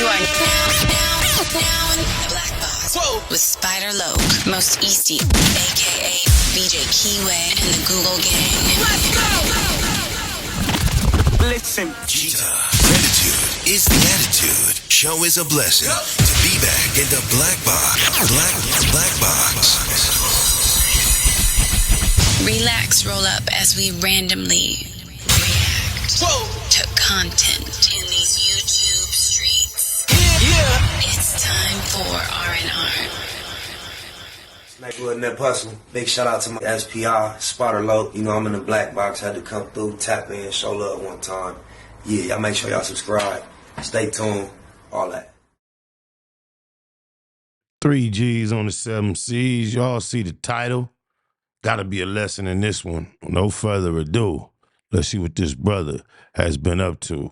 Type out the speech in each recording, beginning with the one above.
are now in the black box. Whoa. With Spider Loke, Most Easty, aka BJ Keyway, and the Google Gang. Let's go! Listen. Cheetah. Gratitude is the attitude. Show is a blessing. To be back in the black box. Black box. Relax, roll up as we randomly react to content in these YouTube streets. Yeah. It's time for R&R. Nightwood and that hustle. Big shout out to my SPR, Spotter Low. You know I'm in the black box, had to come through, tap in, show love one time. Yeah, y'all make sure y'all subscribe. Stay tuned, all that. 3 G's on the 7 C's. Y'all see the title? Gotta be a lesson in this one. No further ado, let's see what this brother has been up to.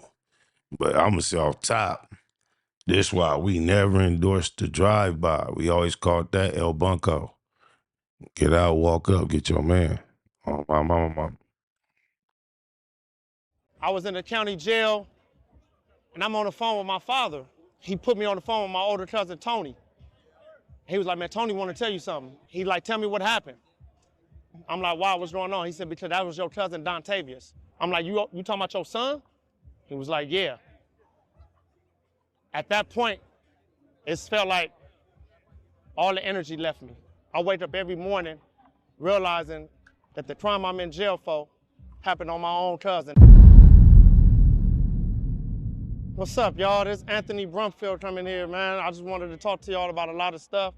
But I'm gonna say off top, this why we never endorsed the drive-by. We always called that El Bunko. Get out, walk up, get your man. Oh, my mama. I was in the county jail, and I'm on the phone with my father. He put me on the phone with my older cousin, Tony. He was like, man, Tony want to tell you something. He like, tell me what happened. I'm like, wow, what's going on? He said, because that was your cousin, Dontavius. I'm like, you talking about your son? He was like, yeah. At that point, it felt like all the energy left me. I wake up every morning realizing that the crime I'm in jail for happened on my own cousin. What's up, y'all? This is Anthony Brumfield coming here, man. I just wanted to talk to y'all about a lot of stuff.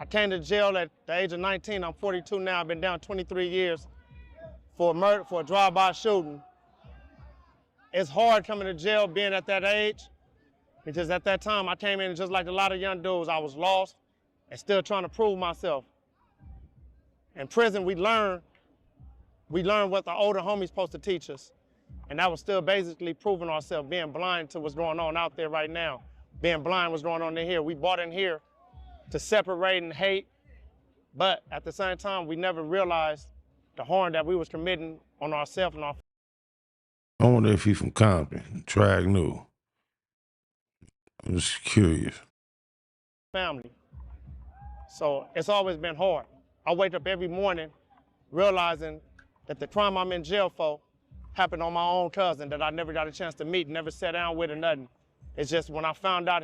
I came to jail at the age of 19. I'm 42 now. I've been down 23 years for a murder, for a drive-by shooting. It's hard coming to jail being at that age because at that time I came in just like a lot of young dudes. I was lost and still trying to prove myself. In prison, we learn what the older homies supposed to teach us. And that was still basically proving ourselves, being blind to what's going on out there right now. Being blind what's going on in here. We bought in here to separate and hate, but at the same time, we never realized the harm that we was committing on ourselves and our I wonder if he from Compton, Trag New. I'm just curious. family. So it's always been hard. I wake up every morning realizing that the crime I'm in jail for happened on my own cousin that I never got a chance to meet, never sat down with or nothing. It's just when I found out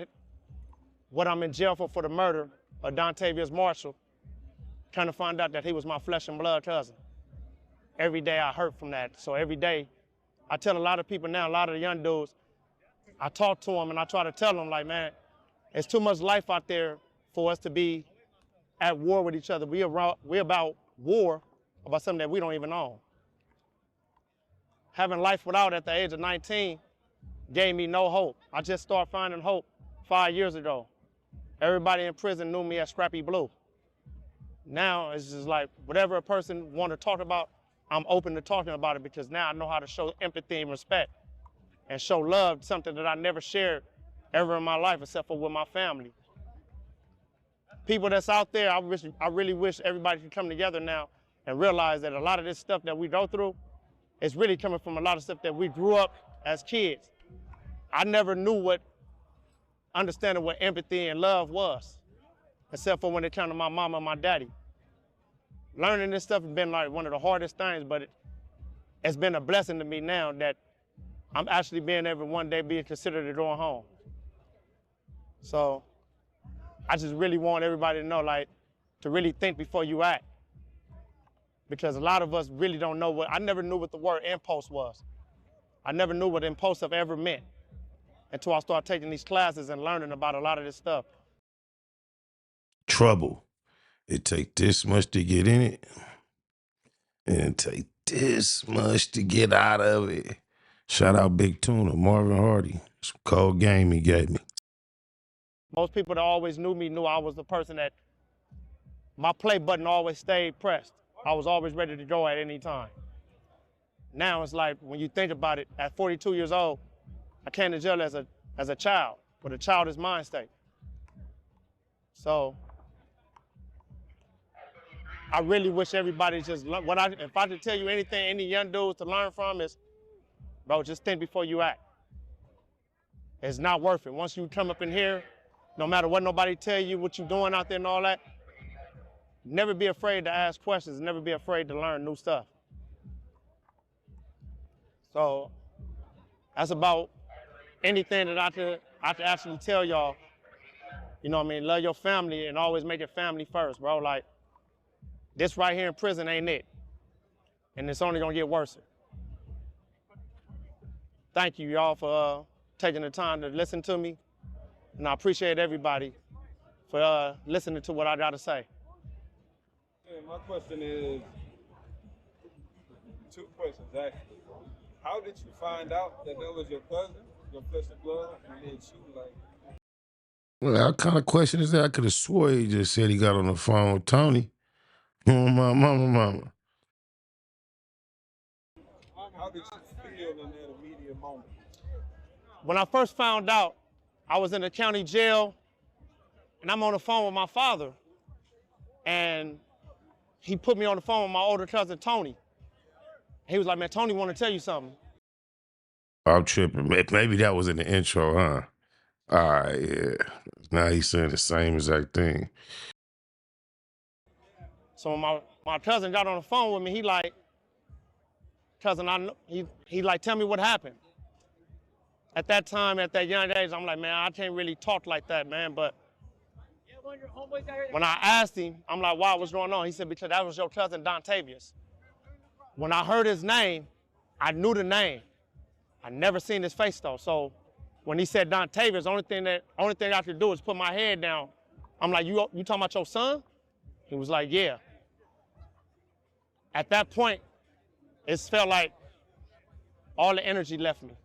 what I'm in jail for the murder of Dontavius Marshall, kind of find out that he was my flesh and blood cousin. Every day I hurt from that. So every day, I tell a lot of people now, a lot of the young dudes, I talk to them and I try to tell them like, man, it's too much life out there for us to be at war with each other. We're about war about something that we don't even own. Having life without at the age of 19 gave me no hope. I just started finding hope 5 years ago. Everybody in prison knew me as Scrappy Blue. Now it's just like whatever a person want to talk about, I'm open to talking about it because now I know how to show empathy and respect and show love, something that I never shared ever in my life except for with my family. People that's out there, I really wish everybody could come together now and realize that a lot of this stuff that we go through is really coming from a lot of stuff that we grew up as kids. I never knew understanding what empathy and love was, except for when it came to my mama and my daddy. Learning this stuff has been like one of the hardest things, but it's been a blessing to me now that I'm actually being able one day being considered to go home. So I just really want everybody to know, like, to really think before you act. Because a lot of us really don't know I never knew what the word impulse was. I never knew what impulsive ever meant until I started taking these classes and learning about a lot of this stuff. Trouble. It take this much to get in it, and it take this much to get out of it. Shout out Big Tuna, Marvin Hardy. Some cold game he gave me. Most people that always knew me knew I was the person that my play button always stayed pressed. I was always ready to go at any time. Now it's like, when you think about it, at 42 years old, I came to jail as a child, with a childish mind state. So I really wish everybody just, if I could tell you anything, any young dudes to learn from is, bro, just think before you act. It's not worth it. Once you come up in here, no matter what nobody tell you, what you're doing out there and all that, never be afraid to ask questions, never be afraid to learn new stuff. So that's about anything that I could actually tell y'all. You know what I mean? Love your family and always make it family first, bro. Like, this right here in prison ain't it. And it's only gonna get worse. Thank you, y'all, for taking the time to listen to me. And I appreciate everybody for listening to what I gotta say. Yeah, my question is, two questions actually. How did you find out that was your cousin, your flesh and blood, and then shoot like? Well, what kind of question is that? I could have swore he just said he got on the phone with Tony. Oh, my mama. How did you feel in that immediate moment? When I first found out, I was in the county jail, and I'm on the phone with my father. And he put me on the phone with my older cousin, Tony. He was like, man, Tony want to tell you something. I'm tripping. Maybe that was in the intro, huh? All right, yeah. Now he's saying the same exact thing. So when my cousin got on the phone with me, he like, cousin, he like, tell me what happened. At that time, at that young age, I'm like, man, I can't really talk like that, man. But when I asked him, I'm like, why, what's going on? He said, because that was your cousin, Dontavius. When I heard his name, I knew the name. I never seen his face though. So when he said Dontavius, only thing I could do is put my head down. I'm like, you talking about your son? He was like, yeah. At that point, it felt like all the energy left me.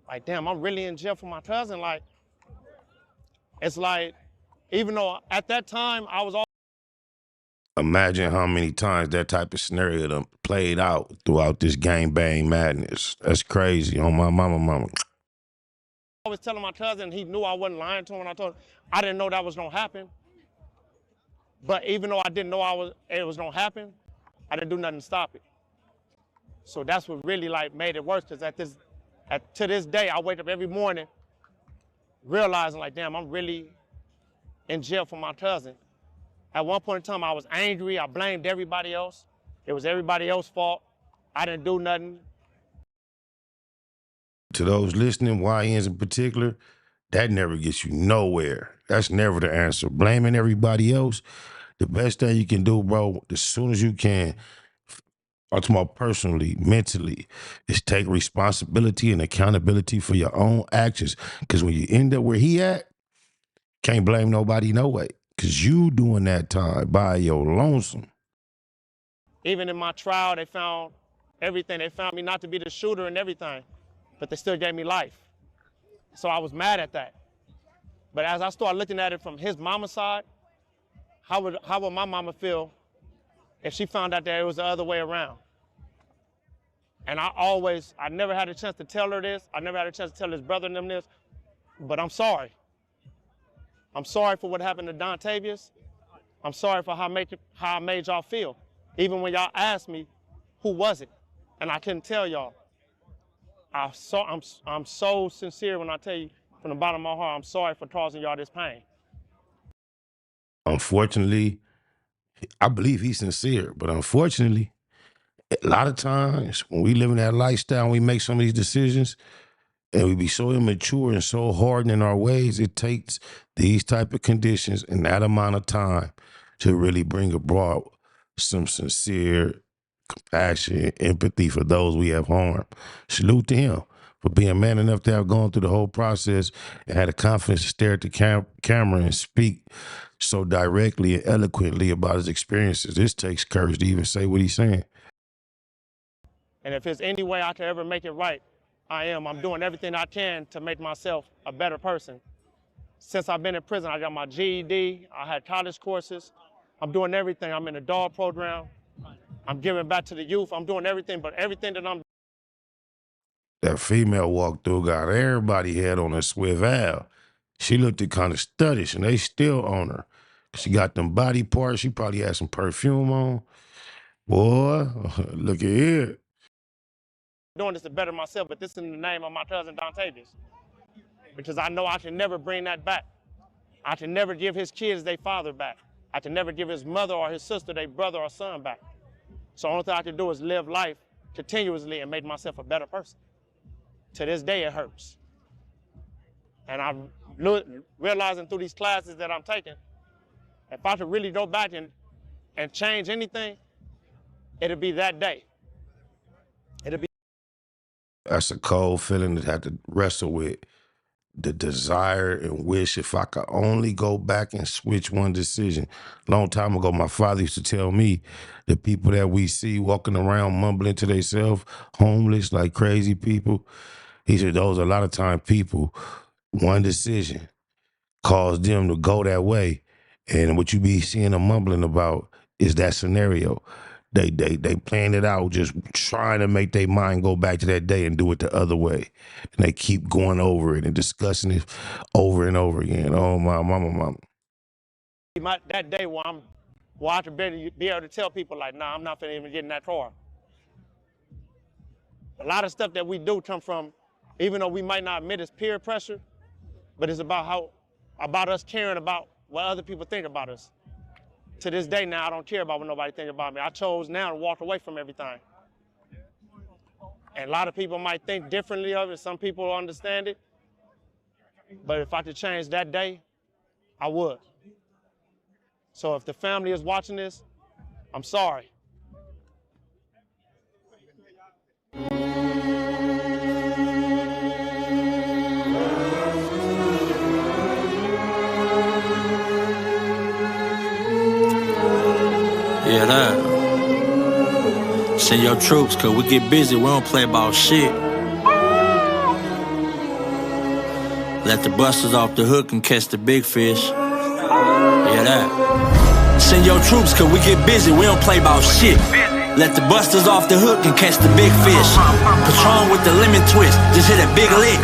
Like, damn, I'm really in jail for my cousin. Like, it's like, even though at that time I was all. Imagine how many times that type of scenario done played out throughout this gangbang madness. That's crazy. On my mama. I was telling my cousin, he knew I wasn't lying to him when I told him. I didn't know that was gonna happen. But even though I didn't know it was gonna happen, I didn't do nothing to stop it. So that's what really like made it worse, because to this day, I wake up every morning realizing like, damn, I'm really in jail for my cousin. At one point in time, I was angry. I blamed everybody else. It was everybody else's fault. I didn't do nothing. To those listening, YNs in particular, that never gets you nowhere. That's never the answer. Blaming everybody else, the best thing you can do, bro, as soon as you can, I'm talking about personally, mentally, is take responsibility and accountability for your own actions. Because when you end up where he at, can't blame nobody no way. Because you doing that time by your lonesome. Even in my trial, they found everything. They found me not to be the shooter and everything, but they still gave me life. So I was mad at that. But as I started looking at it from his mama's side, how would my mama feel if she found out that it was the other way around? And I never had a chance to tell her this. I never had a chance to tell his brother and them this, but I'm sorry. I'm sorry for what happened to Dontavius. I'm sorry for how I made y'all feel. Even when y'all asked me, who was it? And I couldn't tell y'all. I'm so sincere when I tell you from the bottom of my heart, I'm sorry for causing y'all this pain. Unfortunately, I believe he's sincere, but unfortunately, a lot of times when we live in that lifestyle and we make some of these decisions and we be so immature and so hardened in our ways, it takes these type of conditions and that amount of time to really bring abroad some sincere compassion, empathy for those we have harmed. Salute to him for being man enough to have gone through the whole process and had the confidence to stare at the camera and speak so directly and eloquently about his experiences. This takes courage to even say what he's saying. And if there's any way I can ever make it right, I am. I'm doing everything I can to make myself a better person. Since I've been in prison, I got my GED, I had college courses. I'm doing everything. I'm in a dog program. I'm giving back to the youth. I'm doing everything, but everything that I'm. That female walked through, got everybody head on a Swift Ave. She looked kind of studdish, and they still on her. She got them body parts. She probably had some perfume on. Boy, look at here. Doing this to better myself, but this is in the name of my cousin Dontavius. because I know I can never bring that back. I can never give his kids their father back. I can never give his mother or his sister their brother or son back. So the only thing I can do is live life continuously and make myself a better person. To this day, it hurts. And I'm realizing through these classes that I'm taking, if I could really go back and change anything, it'll be that day. That's a cold feeling to have to wrestle with. The desire and wish, if I could only go back and switch one decision. Long time ago, my father used to tell me the people that we see walking around mumbling to themselves, homeless like crazy people, he said those are a lot of time people, one decision caused them to go that way. And what you be seeing them mumbling about is that scenario. They plan it out, just trying to make their mind go back to that day and do it the other way. And they keep going over it and discussing it over and over again. Oh, my mama. That day where I can be able to tell people like, nah, I'm not finna even get in that car. A lot of stuff that we do come from, even though we might not admit it's peer pressure, but it's about us caring about what other people think about us. To this day now, I don't care about what nobody thinks about me. I chose now to walk away from everything. And a lot of people might think differently of it. Some people understand it. But if I could change that day, I would. So if the family is watching this, I'm sorry. Yeah, that. Send your troops, cause we get busy, we don't play about shit. Let the busters off the hook and catch the big fish. Yeah, that. Send your troops, cause we get busy, we don't play about shit. Let the busters off the hook and catch the big fish. Patron with the lemon twist, just hit a big lick.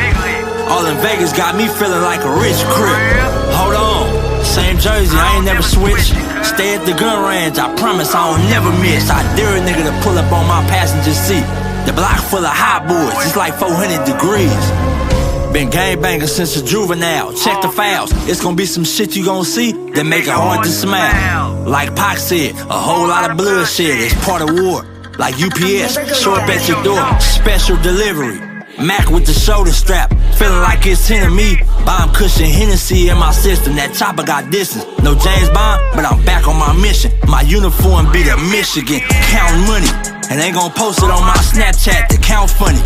All in Vegas got me feeling like a rich crib. Hold on, same jersey, I ain't never switched. Stay at the gun range, I promise I don't never miss. I dare a nigga to pull up on my passenger seat. The block full of hot boys, it's like 400 degrees. Been gangbanging since a juvenile. Check the files, it's gonna be some shit you gon' see that make it hard to smile. Like Pac said, a whole lot of bloodshed, it's part of war. Like UPS, show up at your door, special delivery. Mac with the shoulder strap, feeling like it's 10 of me. Bomb cushion Hennessy in my system, that chopper got distance. No James Bond, but I'm back on my mission. My uniform be the Michigan, counting money. And ain't gon' post it on my Snapchat to count funny.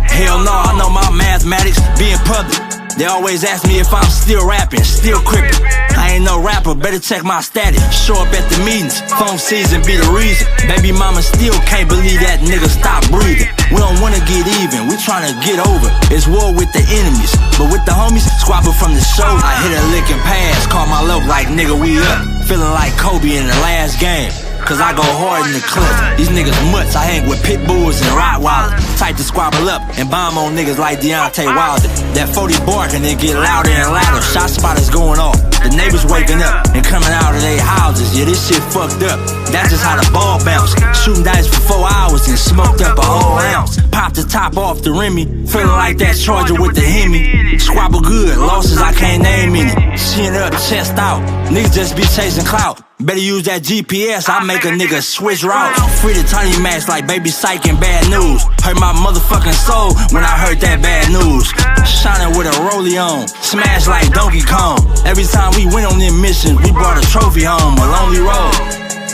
Hell no, I know my mathematics, being public. They always ask me if I'm still rapping, still crippin'. I ain't no rapper, better check my status. Show up at the meetings, phone season be the reason. Baby mama still can't believe that nigga stop breathing. We don't wanna get even, we tryna get over. It's war with the enemies, but with the homies, squabble from the shoulder. I hit a lick and pass, call my luck like nigga we up. Feeling like Kobe in the last game. Cause I go hard in the clutch. These niggas mutts, I hang with pit bulls and Rottweilers. Type to squabble up and bomb on niggas like Deontay Wilder. That 40 bark and it get louder and louder. Shot spotters going off, the neighbors waking up and coming out of their houses. Yeah, this shit fucked up, that's just how the ball bounce. Shooting dice for 4 hours and smoked up a whole ounce. Popped the top off the Remy, feeling like that Charger with the Hemi. Squabble good, losses I can't name any. Chin up, chest out, niggas just be chasing clout. Better use that GPS, I make a nigga switch routes. Free the tiny match like Baby Psych and Bad News. Hurt my motherfucking soul when I heard that bad news. Shining with a rollie on, smash like Donkey Kong. Every time we went on them missions, we brought a trophy home, a lonely road.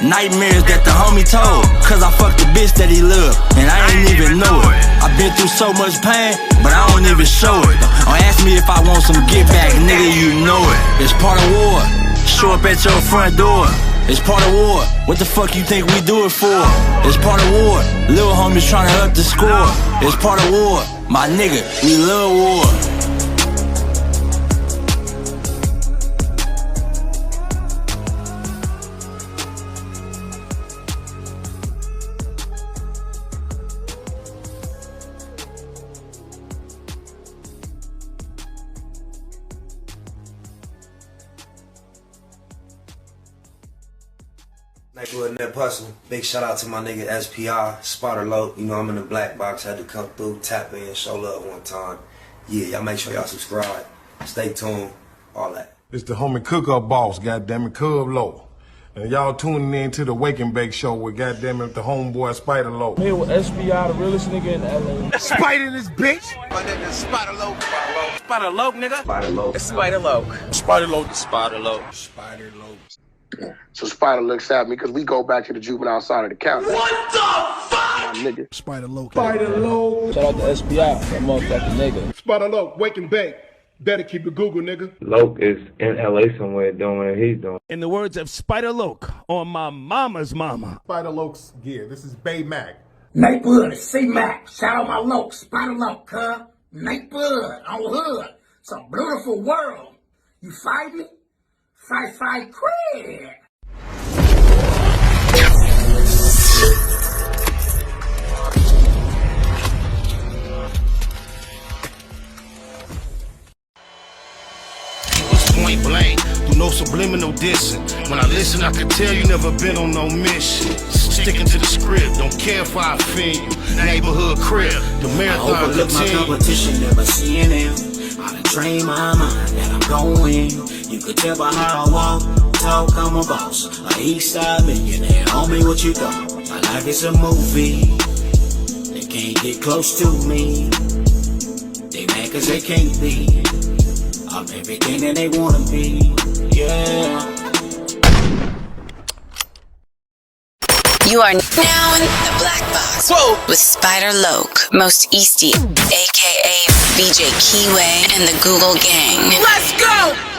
Nightmares that the homie told, cause I fucked the bitch that he loved, and I ain't even know it. I've been through so much pain, but I don't even show it. Don't ask me if I want some get back, nigga, you know it. It's part of war. Show up at your front door. It's part of war. What the fuck you think we do it for? It's part of war. Little homies trying to up the score. It's part of war. My nigga, we love war. Nightwood Net Hustle. Big shout out to my nigga SPI, Spotter Low. You know I'm in the black box, had to come through, tap in, show love one time. Yeah, y'all make sure y'all subscribe. Stay tuned, all that. It's the homie cook-up boss, goddammit, Cub Low. And y'all tuning in to the Wake and Bake show with goddammit the homeboy Spider Low. Here with SPI, the realest nigga in LA. Spider this bitch! My nigga is Spider Low. Spider Low, nigga. Spider Low. It's Spider Low. Spider Low. Spider Low. Spider Low. So Spider looks at me because we go back to the juvenile side of the county. What the fuck? My nigga. Spider Low. Spider Low. Shout out to SPI, that motherfucking nigga. Spider Low, Wake and Bake. Better keep it Google, nigga. Loke is in LA somewhere doing what he's doing. In the words of Spider Loke on my mama's mama. Spider Loke's gear. This is Bay Mac. Nate Blood, C-Mac. Shout out my Loke, Spider Loke, huh? Nate Blood on Hood. It's a beautiful world. You fight me? Fight, quit. Point blank, through no subliminal dissing. When I listen, I can tell you never been on no mission. Sticking to the script, don't care if I offend you. Neighborhood crib, the marathon I overlook my competition, never seeing them. I done trained my mind that I'm going. You could tell by how I walk, talk, I'm a boss. A east side millionaire, homie, what you thought? My life is a movie. They can't get close to me. They mad cause they can't be. I'm everything that they wanna be, yeah. You are now in the Black Box with Spider Loke, Most Easty, aka VJ Keyway, and the Google Gang. Let's go!